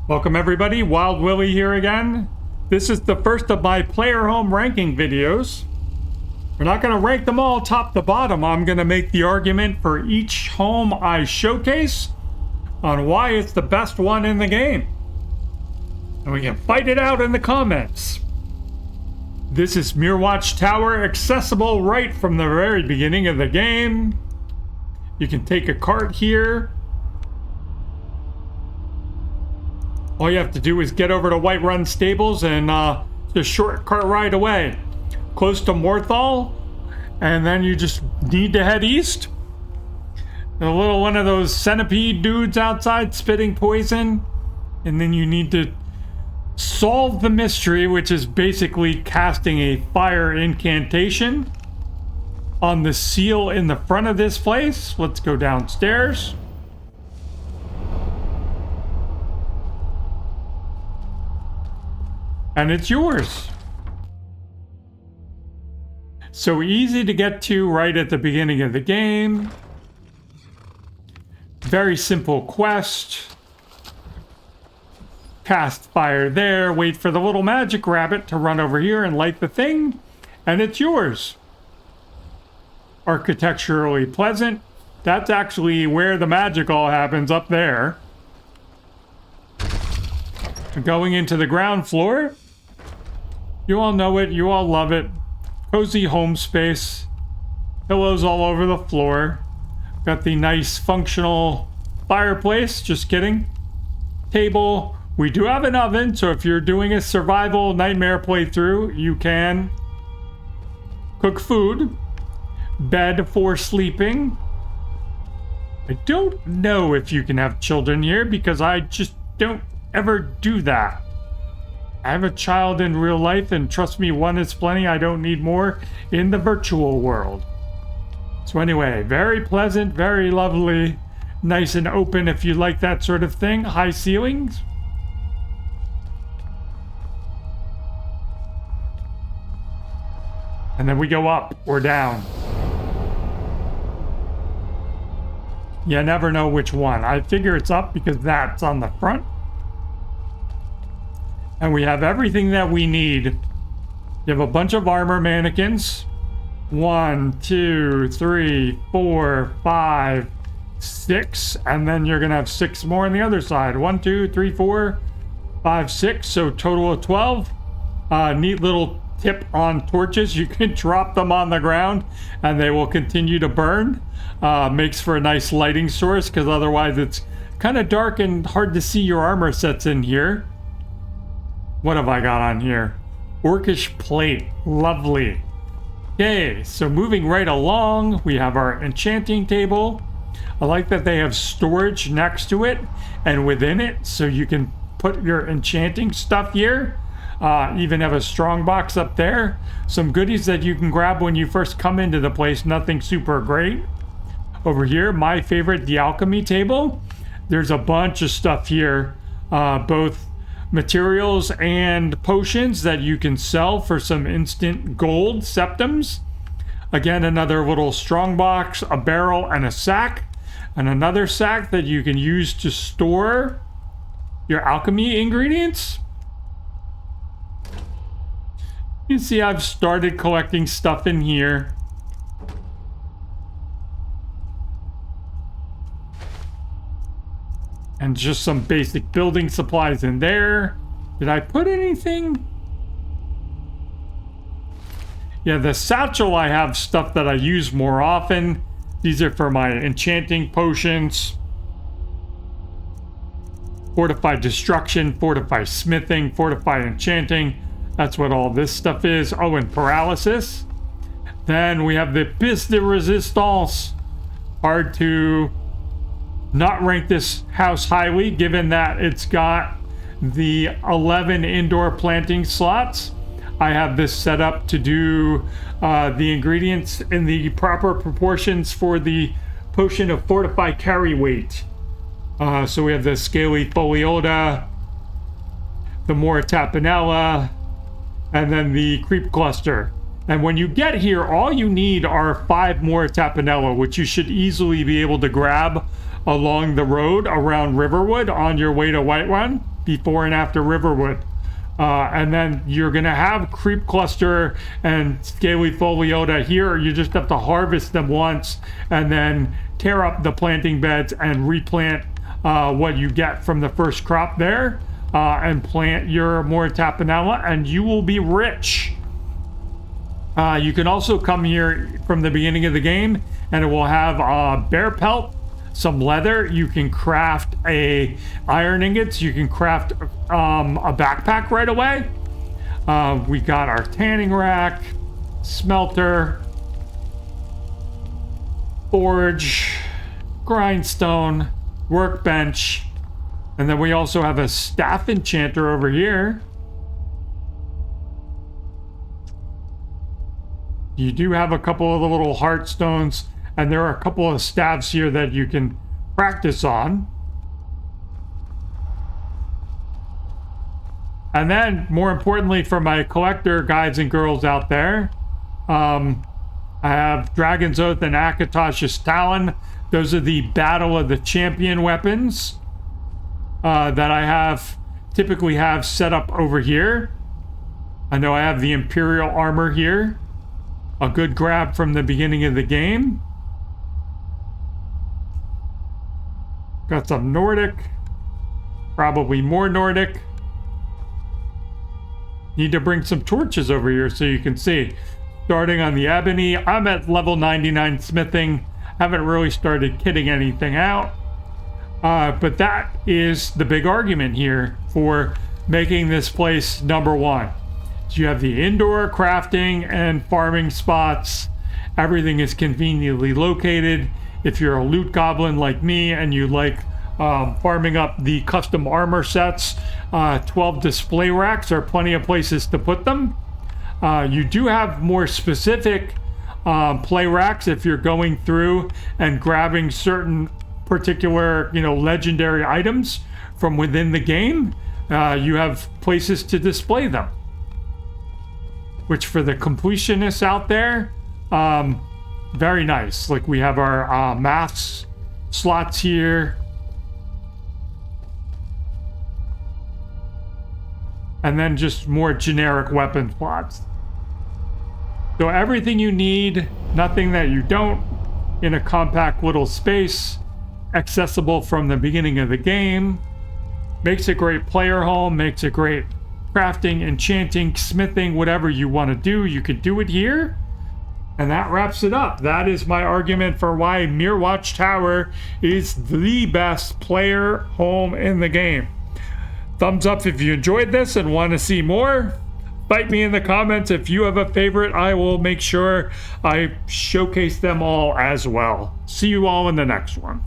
Welcome everybody, Wild Willy here again. This is the first of my player home ranking videos. We're not going to rank them all top to bottom. I'm going to make the argument for each home I showcase on why it's the best one in the game. And we can fight it out in the comments. This is Myrwatch Tower, accessible right from the very beginning of the game. You can take a cart here. All you have to do is get over to Whiterun Stables and just short cart ride away. Close to Morthal, and then you just need to head east. A little one of those centipede dudes outside spitting poison. And then you need to solve the mystery, which is basically casting a fire incantation on the seal in the front of this place. Let's go downstairs. And it's yours. So easy to get to right at the beginning of the game. Very simple quest. Cast fire there, wait for the little magic rabbit to run over here and light the thing, and it's yours. Architecturally pleasant. That's actually where the magic all happens, up there. Going into the ground floor. You all know it, you all love it. Cozy home space. Pillows all over the floor. Got the nice functional fireplace, just kidding. Table. We do have an oven, so if you're doing a survival nightmare playthrough, you can cook food. Bed for sleeping. I don't know if you can have children here because I just don't ever do that. I have a child in real life, and trust me, one is plenty. I don't need more in the virtual world. So anyway, very pleasant, very lovely, nice and open if you like that sort of thing. High ceilings. And then we go up or down. You never know which one. I figure it's up because that's on the front. And we have everything that we need. You have a bunch of armor mannequins. 1, 2, 3, 4, 5, 6. And then you're going to have 6 more on the other side. 1, 2, 3, 4, 5, 6. So total of 12. Neat little tip on torches. You can drop them on the ground and they will continue to burn. Makes for a nice lighting source because otherwise it's kind of dark and hard to see your armor sets in here. What have I got on here? Orcish plate. Lovely. Okay, so moving right along, we have our enchanting table. I like that they have storage next to it and within it, so you can put your enchanting stuff here. Even have a strong box up there. Some goodies that you can grab when you first come into the place. Nothing super great. Over here, my favorite, the alchemy table. There's a bunch of stuff here, both materials and potions that you can sell for some instant gold septums. Again, another little strong box, a barrel, and a sack. And another sack that you can use to store your alchemy ingredients. You see I've started collecting stuff in here. And just some basic building supplies in there. Did I put anything? Yeah, the satchel, I have stuff that I use more often. These are for my enchanting potions. Fortify destruction, fortify smithing, fortify enchanting. That's what all this stuff is. Oh, and paralysis. Then we have the pièce de résistance. Hard to not rank this house highly, given that it's got the 11 indoor planting slots. I have this set up to do the ingredients in the proper proportions for the potion of fortify carry weight. So we have the scaly foliota, the more tapenella, and then the creep cluster. And when you get here, all you need are 5 more tapenella, which you should easily be able to grab along the road around Riverwood on your way to Whiterun. before and after Riverwood. And then you're going to have creep cluster and scaly foliota here. You just have to harvest them once and then tear up the planting beds and replant what you get from the first crop there, and plant your more tapanella, and you will be rich. You can also come here from the beginning of the game and it will have bear pelt, some leather. You can craft iron ingots. You can craft a backpack right away. We got our tanning rack, smelter, forge, grindstone, workbench, and then we also have a staff enchanter over here. You do have a couple of the little heart stones, and there are a couple of staves here that you can practice on. And then, more importantly for my collector guys and girls out there, I have Dragon's Oath and Akatosh's Talon. Those are the Battle of the Champion weapons that I typically have set up over here. I know I have the Imperial armor here. A good grab from the beginning of the game. Got some Nordic. Probably more Nordic. Need to bring some torches over here so you can see. Starting on the ebony, I'm at level 99 smithing. Haven't really started kitting anything out. But that is the big argument here for making this place #1. So you have the indoor crafting and farming spots. Everything is conveniently located. If you're a loot goblin like me and you like farming up the custom armor sets, 12 display racks are plenty of places to put them. You do have more specific play racks if you're going through and grabbing certain particular, legendary items from within the game. You have places to display them, which for the completionists out there, very nice. Like we have our maths slots here. And then just more generic weapon slots. So everything you need, nothing that you don't, in a compact little space, accessible from the beginning of the game. Makes a great player home, makes a great crafting, enchanting, smithing, whatever you want to do, you could do it here. And that wraps it up. That is my argument for why Myrwatch Tower is the best player home in the game. Thumbs up if you enjoyed this and want to see more. Bite me in the comments if you have a favorite. I will make sure I showcase them all as well. See you all in the next one.